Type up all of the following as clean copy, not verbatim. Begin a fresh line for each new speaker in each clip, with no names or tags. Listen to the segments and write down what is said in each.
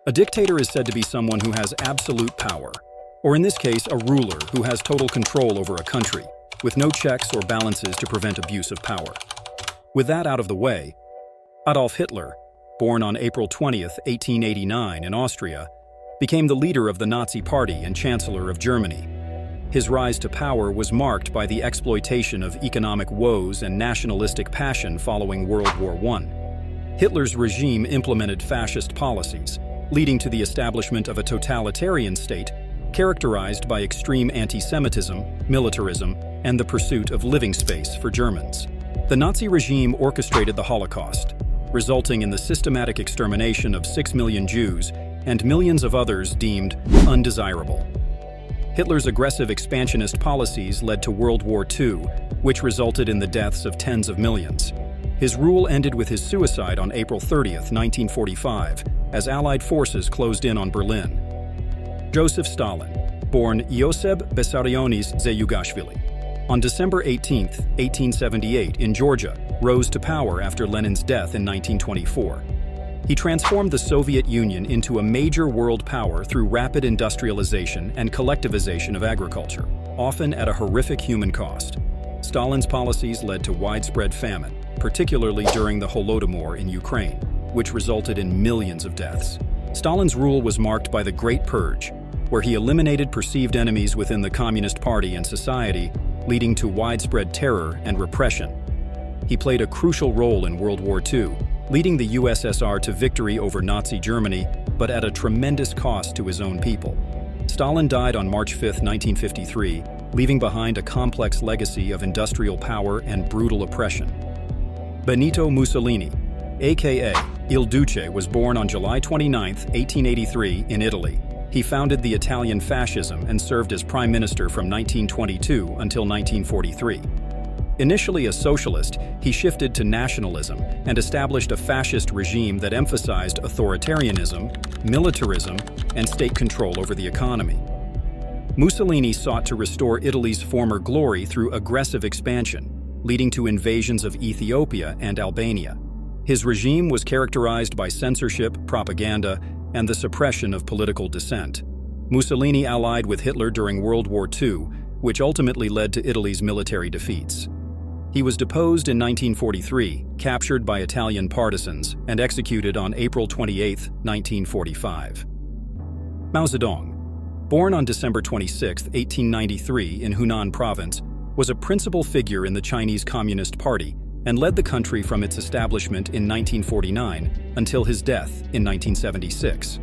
A dictator is said to be someone who has absolute power, or in this case, a ruler who has total control over a country, with no checks or balances to prevent abuse of power. With that out of the way, Adolf Hitler, born on April 20th, 1889 in Austria, became the leader of the Nazi Party and Chancellor of Germany. His rise to power was marked by the exploitation of economic woes and nationalistic passion following World War I. Hitler's regime implemented fascist policies, leading to the establishment of a totalitarian state characterized by extreme anti-Semitism, militarism, and the pursuit of living space for Germans. The Nazi regime orchestrated the Holocaust, resulting in the systematic extermination of 6 million Jews and millions of others deemed undesirable. Hitler's aggressive expansionist policies led to World War II, which resulted in the deaths of tens of millions. His rule ended with his suicide on April 30th, 1945, as Allied forces closed in on Berlin. Joseph Stalin, born Josip Vissarionis Zayugashvili, on December 18, 1878, in Georgia, rose to power after Lenin's death in 1924. He transformed the Soviet Union into a major world power through rapid industrialization and collectivization of agriculture, often at a horrific human cost. Stalin's policies led to widespread famine, particularly during the Holodomor in Ukraine, which resulted in millions of deaths. Stalin's rule was marked by the Great Purge, where he eliminated perceived enemies within the Communist Party and society, leading to widespread terror and repression. He played a crucial role in World War II, leading the USSR to victory over Nazi Germany, but at a tremendous cost to his own people. Stalin died on March 5, 1953, leaving behind a complex legacy of industrial power and brutal oppression. Benito Mussolini, aka Il Duce, was born on July 29, 1883, in Italy. He founded the Italian fascism and served as prime minister from 1922 until 1943. Initially a socialist, he shifted to nationalism and established a fascist regime that emphasized authoritarianism, militarism, and state control over the economy. Mussolini sought to restore Italy's former glory through aggressive expansion, leading to invasions of Ethiopia and Albania. His regime was characterized by censorship, propaganda, and the suppression of political dissent. Mussolini allied with Hitler during World War II, which ultimately led to Italy's military defeats. He was deposed in 1943, captured by Italian partisans, and executed on April 28, 1945. Mao Zedong, born on December 26, 1893 in Hunan Province, was a principal figure in the Chinese Communist Party and led the country from its establishment in 1949 until his death in 1976.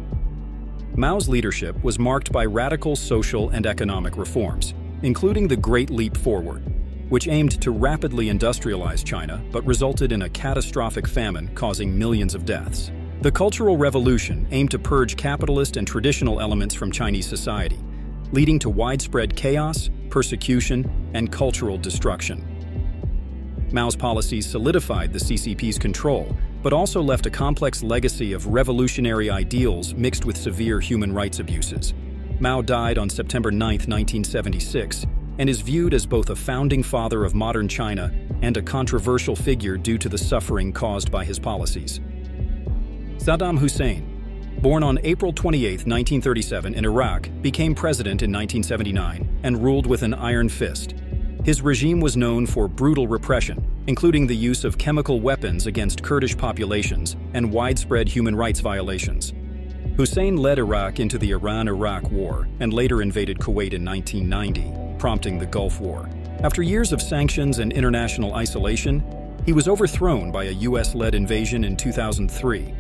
Mao's leadership was marked by radical social and economic reforms, including the Great Leap Forward, which aimed to rapidly industrialize China but resulted in a catastrophic famine causing millions of deaths. The Cultural Revolution aimed to purge capitalist and traditional elements from Chinese society, leading to widespread chaos, persecution, and cultural destruction. Mao's policies solidified the CCP's control, but also left a complex legacy of revolutionary ideals mixed with severe human rights abuses. Mao died on September 9, 1976, and is viewed as both a founding father of modern China and a controversial figure due to the suffering caused by his policies. Saddam Hussein, born on April 28, 1937 in Iraq, became president in 1979 and ruled with an iron fist. His regime was known for brutal repression, including the use of chemical weapons against Kurdish populations and widespread human rights violations. Hussein led Iraq into the Iran-Iraq War and later invaded Kuwait in 1990, prompting the Gulf War. After years of sanctions and international isolation, he was overthrown by a US-led invasion in 2003.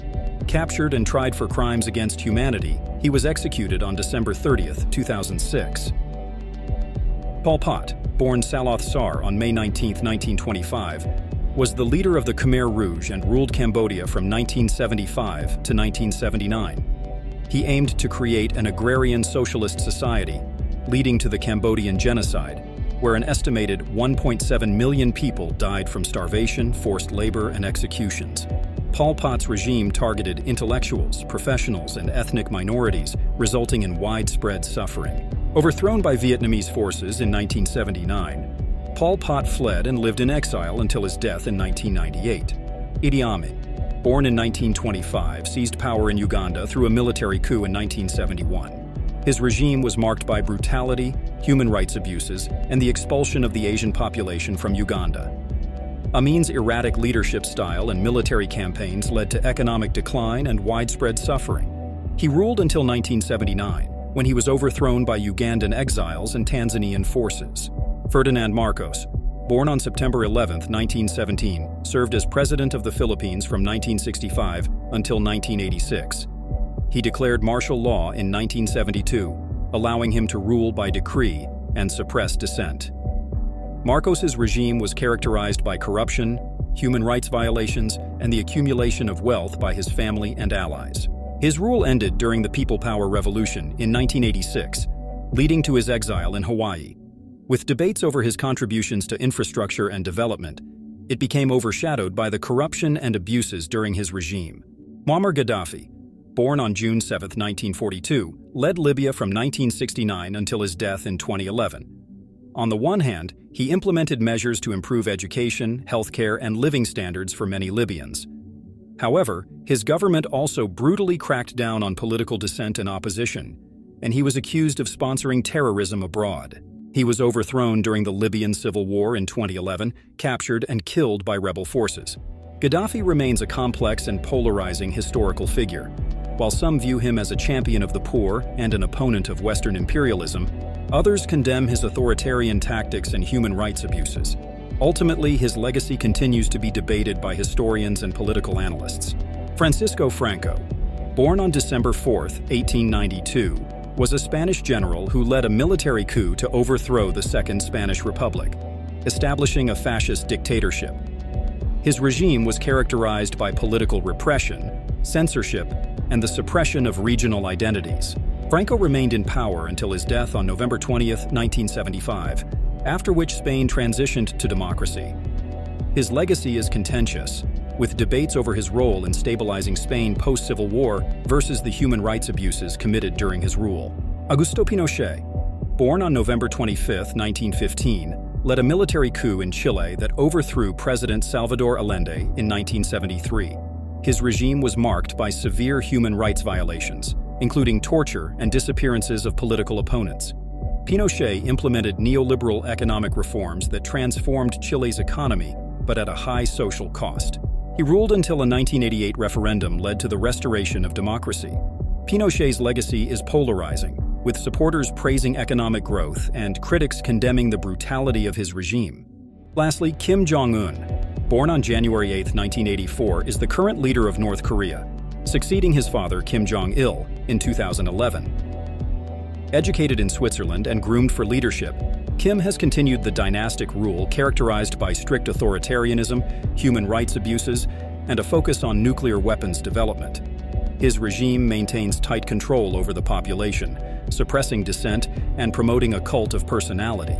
Captured and tried for crimes against humanity, he was executed on December 30, 2006. Pol Pot, born Saloth Sar on May 19, 1925, was the leader of the Khmer Rouge and ruled Cambodia from 1975 to 1979. He aimed to create an agrarian socialist society, leading to the Cambodian genocide, where an estimated 1.7 million people died from starvation, forced labor, and executions. Pol Pot's regime targeted intellectuals, professionals, and ethnic minorities, resulting in widespread suffering. Overthrown by Vietnamese forces in 1979, Pol Pot fled and lived in exile until his death in 1998. Idi Amin, born in 1925, seized power in Uganda through a military coup in 1971. His regime was marked by brutality, human rights abuses, and the expulsion of the Asian population from Uganda. Amin's erratic leadership style and military campaigns led to economic decline and widespread suffering. He ruled until 1979, when he was overthrown by Ugandan exiles and Tanzanian forces. Ferdinand Marcos, born on September 11, 1917, served as president of the Philippines from 1965 until 1986. He declared martial law in 1972, allowing him to rule by decree and suppress dissent. Marcos's regime was characterized by corruption, human rights violations, and the accumulation of wealth by his family and allies. His rule ended during the People Power Revolution in 1986, leading to his exile in Hawaii. With debates over his contributions to infrastructure and development, it became overshadowed by the corruption and abuses during his regime. Muammar Gaddafi, born on June 7, 1942, led Libya from 1969 until his death in 2011. On the one hand, he implemented measures to improve education, healthcare, and living standards for many Libyans. However, his government also brutally cracked down on political dissent and opposition, and he was accused of sponsoring terrorism abroad. He was overthrown during the Libyan civil war in 2011, captured and killed by rebel forces. Gaddafi remains a complex and polarizing historical figure. While some view him as a champion of the poor and an opponent of Western imperialism, others condemn his authoritarian tactics and human rights abuses. Ultimately, his legacy continues to be debated by historians and political analysts. Francisco Franco, born on December 4, 1892, was a Spanish general who led a military coup to overthrow the Second Spanish Republic, establishing a fascist dictatorship. His regime was characterized by political repression, censorship, and the suppression of regional identities. Franco remained in power until his death on November 20, 1975, after which Spain transitioned to democracy. His legacy is contentious, with debates over his role in stabilizing Spain post-Civil War versus the human rights abuses committed during his rule. Augusto Pinochet, born on November 25, 1915, led a military coup in Chile that overthrew President Salvador Allende in 1973. His regime was marked by severe human rights violations, including torture and disappearances of political opponents. Pinochet implemented neoliberal economic reforms that transformed Chile's economy, but at a high social cost. He ruled until a 1988 referendum led to the restoration of democracy. Pinochet's legacy is polarizing, with supporters praising economic growth and critics condemning the brutality of his regime. Lastly, Kim Jong-un, born on January 8, 1984, is the current leader of North Korea, succeeding his father Kim Jong-il in 2011. Educated in Switzerland and groomed for leadership, Kim has continued the dynastic rule characterized by strict authoritarianism, human rights abuses, and a focus on nuclear weapons development. His regime maintains tight control over the population, suppressing dissent and promoting a cult of personality.